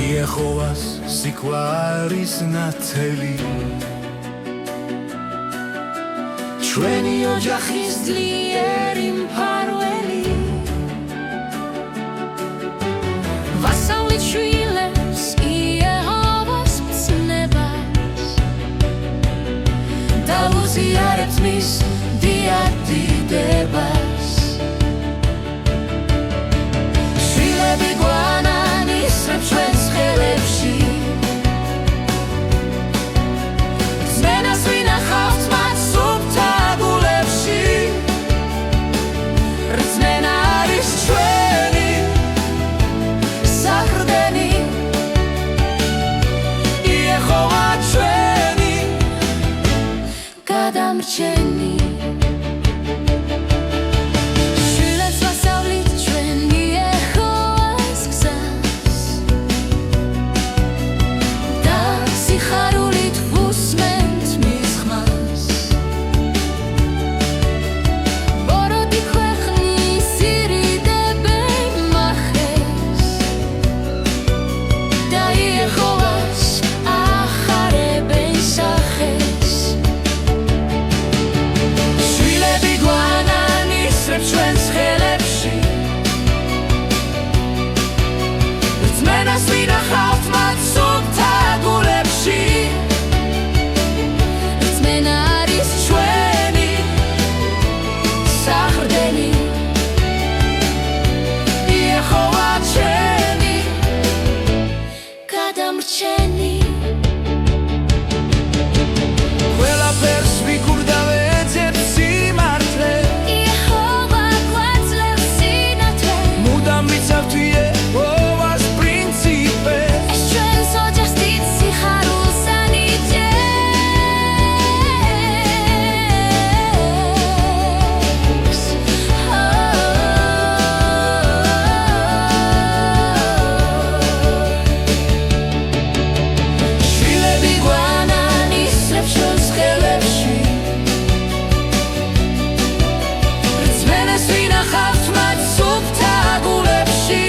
იეჰოვას სიყვარის ნათელი ჩვენი ოჯახის ძლიერი მფარველი ვასწავლით შვილებს იეჰოვას მცნებას და უზიარებთ მის დიდებას შვილები გვანან ისრებს ჩვენს ხელებში ძმენას ვინახავთ მათ სუფთა გულებში რწმენა არის ჩვენი საყრდენი იეჰოვა ჩვენი გადამრჩენი ჩვენს ხელებში რწმენას ვინახავთ მათ სუფთა გულებში რწმენა არის ჩვენი საყრდენი იეჰოვა ჩვენი გადამრჩენი ყველაფერს ვიკურდავ ეძებს სიმართლე Jehovah's principe es ჩვენს ოჯახს დიდ სიხარულს ანიჭებს შვილები გვანან ისრებს ჩვენს ხელებში რწმენას ვინახავთ მათ სუფთა გულებში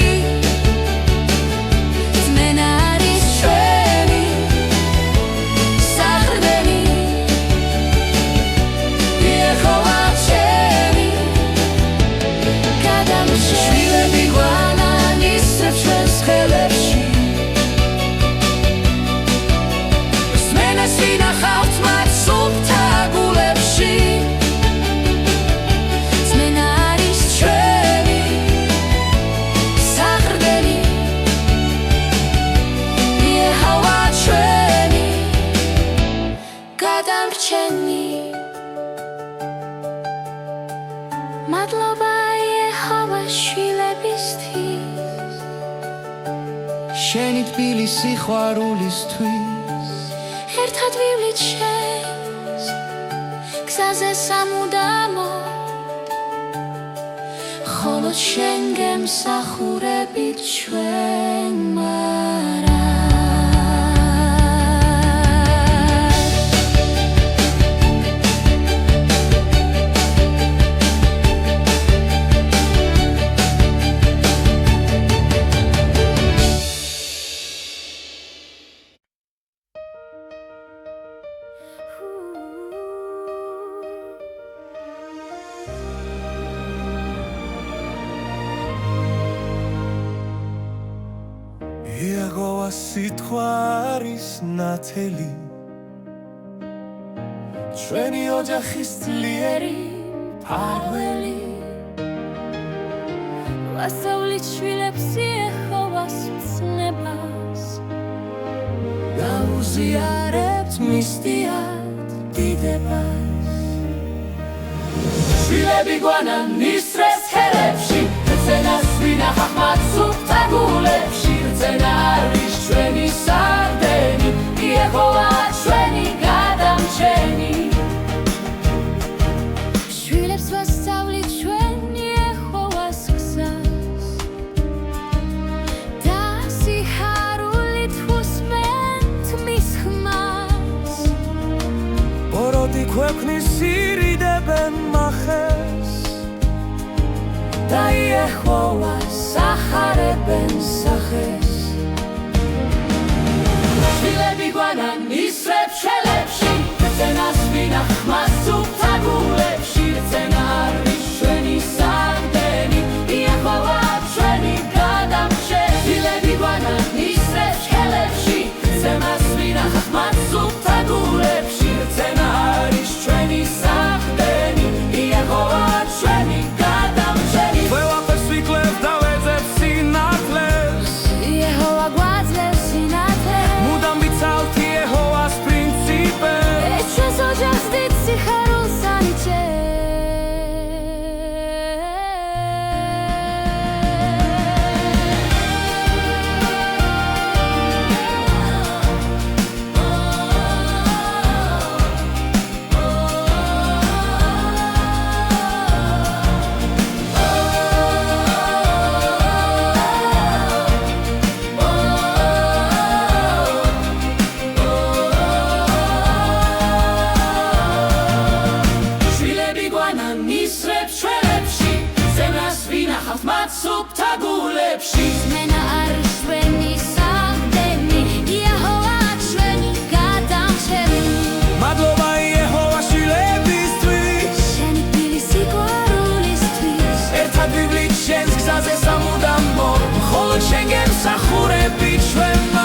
მადლობა იეჰოვა შვილებისთვის შენი თბილი სიყვარულისთვის ერთად ვივლით შენს გზაზე სამუდამოდ ხოლო შენ გემსახურებით ჩვენ მარა იეჰოვას სიყვარის ნათელი ჩვენი ოჯახის ძლიერი მფარველი ვასწავლით შვილებს იეჰოვას მცნებას და უზიარებთ მის დიდებას შვილები გვანან ისრებს ხელებში რწმენას ვინახავთ მათ სუფთა გულებში რწმენა არის ჩვენი საყრდენი იეჰოვა ჩვენი გადამრჩენი შვილებს ვასწავლით ჩვენ იეჰოვას გზას და სიხარულით ვუსმენთ მის ხმას ბოროტი ქვეყნის ირიდებენ და იეჰოვას ახარებენ სახეს. შვილები გვანან ისრებ შელებში, ეცენას ვინახმას სუფთა გულებში, ეცენა არის ჩვენი სამდენი, იეჰოვა ჩვენი გადამრჩენი. შვილები გვანან ისრებ შელებში, ეცენას ვინახმას სუფთა გულებში, ეცენა არის ჩვენი სამდენი, იეჰოვა ჩვენი გადამრჩენი. ყველაფერს ვიკლებ და ვეძებ სინათლეს, იეჰოვა გვაძლევს სინათლეს. მუდამ ვიცავთ იეჰოვას პრინციპებს. ეს ჩვენს ოჯახს დიდ სიხარულს ანიჭებს. მათ სუფთა გულებში, მენა არის ჩვენი სამდენი, იეჰოვა ჩვენი გადამრჩენი. მადლობა იეჰოვა შვილებისთვის, შენი თბილი სიყვარულისთვის. ერთად ვივლით შენს გზაზე სამუდამო, მხოლოდ შენ გემსახურები ჩვენ.